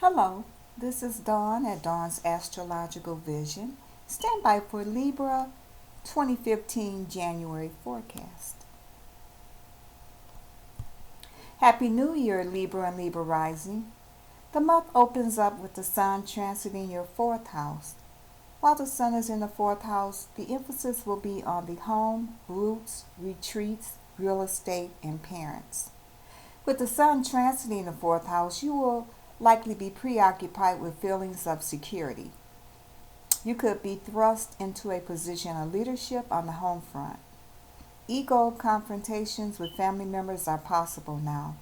Hello, this is Dawn at Dawn's Astrological Vision. Stand by for Libra 2015 January forecast. Happy New Year, Libra and Libra rising. The month opens up with the Sun transiting your fourth house. While the Sun is in the fourth house, the emphasis will be on the home, roots, retreats, real estate, and parents. With the Sun transiting the fourth house, you will likely be preoccupied with feelings of security. You could be thrust into a position of leadership on the home front. Ego confrontations with family members are possible now.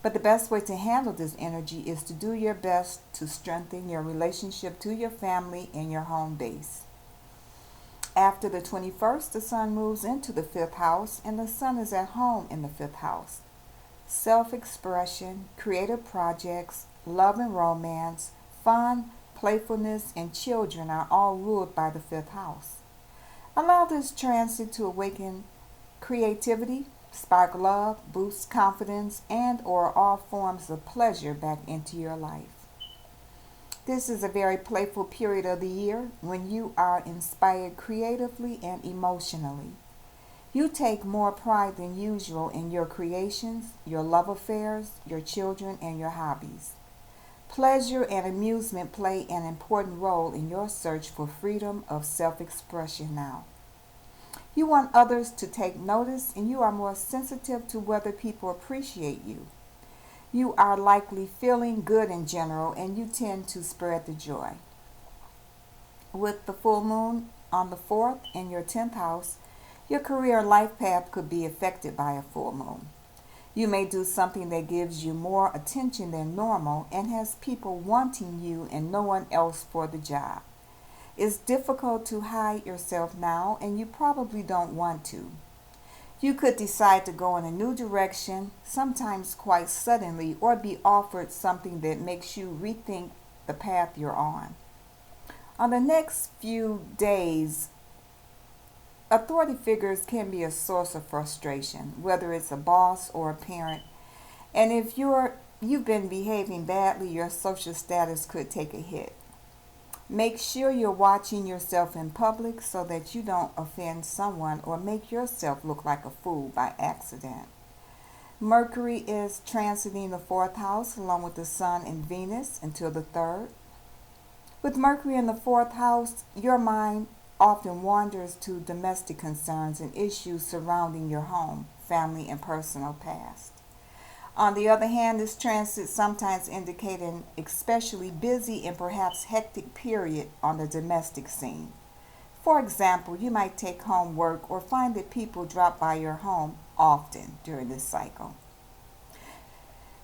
But the best way to handle this energy is to do your best to strengthen your relationship to your family and your home base. After the 21st, the Sun moves into the fifth house, and the Sun is at home in the fifth house. Self-expression, creative projects, love and romance, fun, playfulness, and children are all ruled by the fifth house. Allow this transit to awaken creativity, spark love, boost confidence, and or all forms of pleasure back into your life. This is a very playful period of the year when you are inspired creatively and emotionally. You take more pride than usual in your creations, your love affairs, your children, and your hobbies. Pleasure and amusement play an important role in your search for freedom of self-expression now. You want others to take notice, and you are more sensitive to whether people appreciate you. You are likely feeling good in general, and you tend to spread the joy. With the full moon on the 4th in your 10th house, your career life path could be affected by a full moon. You may do something that gives you more attention than normal and has people wanting you and no one else for the job. It's difficult to hide yourself now, and you probably don't want to. You could decide to go in a new direction, sometimes quite suddenly, or be offered something that makes you rethink the path you're on. On the next few days, authority figures can be a source of frustration, whether it's a boss or a parent. And if you've been behaving badly, your social status could take a hit. Make sure you're watching yourself in public so that you don't offend someone or make yourself look like a fool by accident. Mercury is transiting the fourth house along with the Sun and Venus until the third. With Mercury in the fourth house, your mind often wanders to domestic concerns and issues surrounding your home, family, and personal past. On the other hand, this transit sometimes indicates an especially busy and perhaps hectic period on the domestic scene. For example, you might take home work or find that people drop by your home often during this cycle.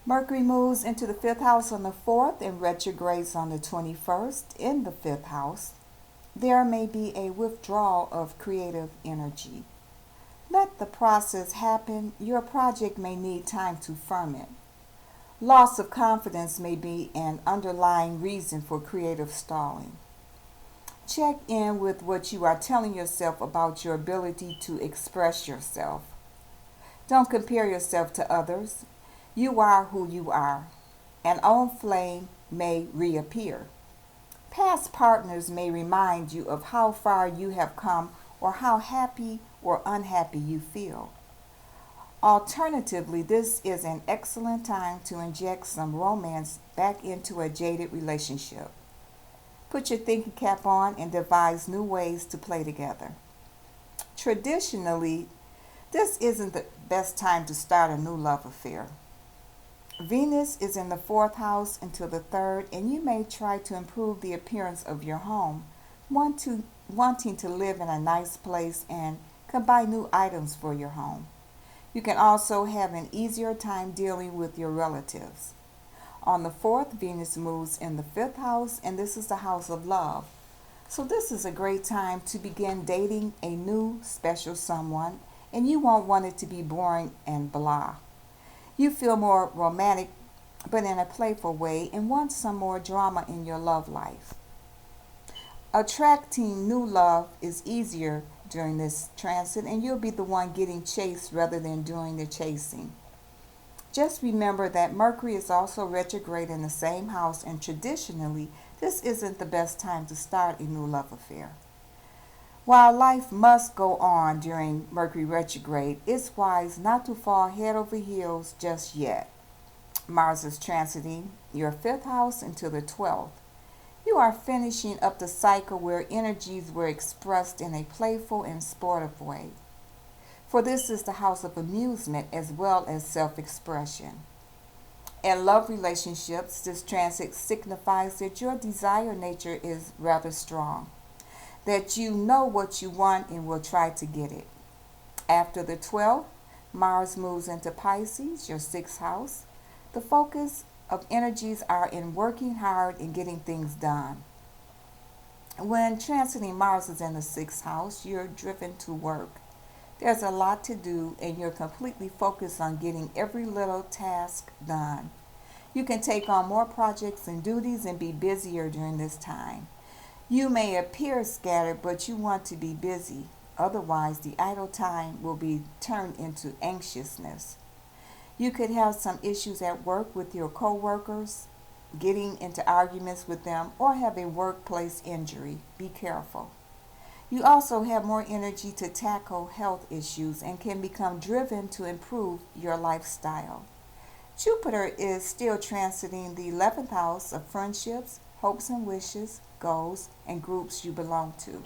Mercury moves into the fifth house on the 4th and retrogrades on the 21st in the fifth house. There may be a withdrawal of creative energy. Let the process happen. Your project may need time to ferment. Loss of confidence may be an underlying reason for creative stalling. Check in with what you are telling yourself about your ability to express yourself. Don't compare yourself to others. You are who you are. An old flame may reappear. Past partners may remind you of how far you have come or how happy or unhappy you feel. Alternatively, this is an excellent time to inject some romance back into a jaded relationship. Put your thinking cap on and devise new ways to play together. Traditionally, this isn't the best time to start a new love affair. Venus is in the fourth house until the third, and you may try to improve the appearance of your home, wanting to live in a nice place and can buy new items for your home. You can also have an easier time dealing with your relatives. On the 4th, Venus moves in the fifth house, and this is the house of love. So this is a great time to begin dating a new special someone, and you won't want it to be boring and blah. You feel more romantic, but in a playful way, and want some more drama in your love life. Attracting new love is easier during this transit, and you'll be the one getting chased rather than doing the chasing. Just remember that Mercury is also retrograde in the same house, and traditionally, this isn't the best time to start a new love affair. While life must go on during Mercury retrograde, it's wise not to fall head over heels just yet. Mars is transiting your fifth house into the 12th. You are finishing up the cycle where energies were expressed in a playful and sportive way. For this is the house of amusement as well as self expression. In love relationships, this transit signifies that your desire nature is rather strong, that you know what you want and will try to get it. After the 12th, Mars moves into Pisces, your sixth house. The focus of energies are in working hard and getting things done. When transiting Mars is in the sixth house, you're driven to work. There's a lot to do, and you're completely focused on getting every little task done. You can take on more projects and duties and be busier during this time. You may appear scattered, but you want to be busy. Otherwise, the idle time will be turned into anxiousness. You could have some issues at work with your coworkers, getting into arguments with them, or have a workplace injury. Be careful. You also have more energy to tackle health issues and can become driven to improve your lifestyle. Jupiter is still transiting the 11th house of friendships, hopes and wishes, goals, and groups you belong to.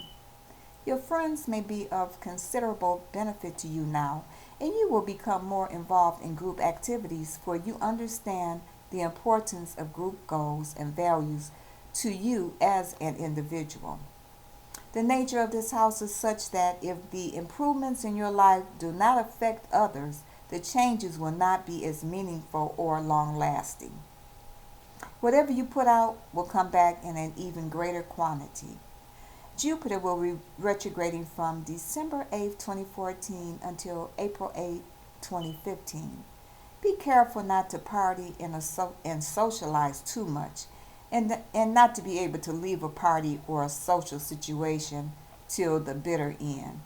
Your friends may be of considerable benefit to you now, and you will become more involved in group activities, for you understand the importance of group goals and values to you as an individual. The nature of this house is such that if the improvements in your life do not affect others, the changes will not be as meaningful or long lasting. Whatever you put out will come back in an even greater quantity. Jupiter will be retrograding from December 8, 2014 until April 8, 2015. Be careful not to party and socialize too much, and not to be able to leave a party or a social situation till the bitter end.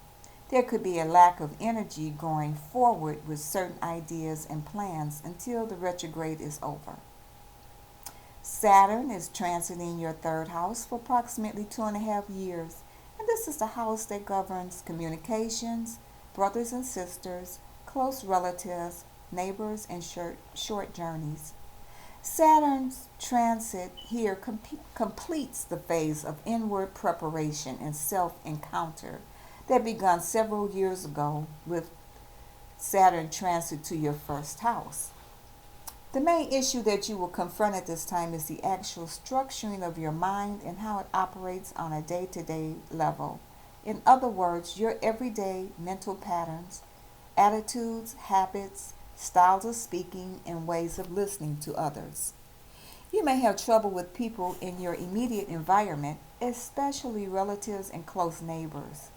There could be a lack of energy going forward with certain ideas and plans until the retrograde is over. Saturn is transiting your third house for approximately 2.5 years, and this is the house that governs communications, brothers and sisters, close relatives, neighbors, and short journeys. Saturn's transit here completes the phase of inward preparation and self encounter that began several years ago with Saturn transit to your first house. The main issue that you will confront at this time is the actual structuring of your mind and how it operates on a day-to-day level. In other words, your everyday mental patterns, attitudes, habits, styles of speaking, and ways of listening to others. You may have trouble with people in your immediate environment, especially relatives and close neighbors.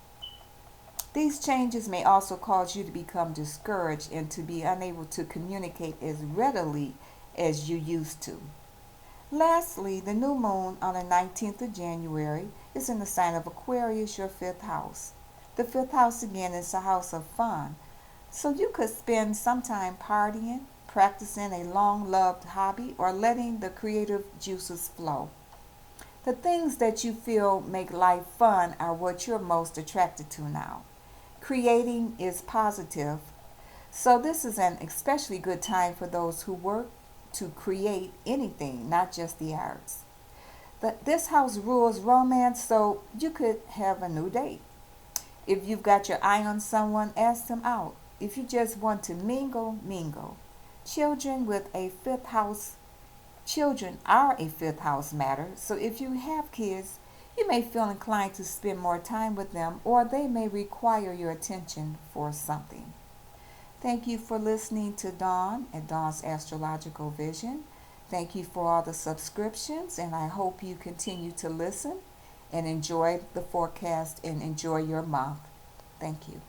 These changes may also cause you to become discouraged and to be unable to communicate as readily as you used to. Lastly, the new moon on the 19th of January is in the sign of Aquarius, your fifth house. The fifth house again is a house of fun, so you could spend some time partying, practicing a long-loved hobby, or letting the creative juices flow. The things that you feel make life fun are what you're most attracted to now. Creating is positive, so this is an especially good time for those who work to create anything, not just the arts. This house rules romance, so you could have a new date. If you've got your eye on someone, ask them out. If you just want to mingle, mingle. Children are a fifth house matter, so if you have kids, you may feel inclined to spend more time with them, or they may require your attention for something. Thank you for listening to Dawn at Dawn's Astrological Vision. Thank you for all the subscriptions, and I hope you continue to listen and enjoy the forecast and enjoy your month. Thank you.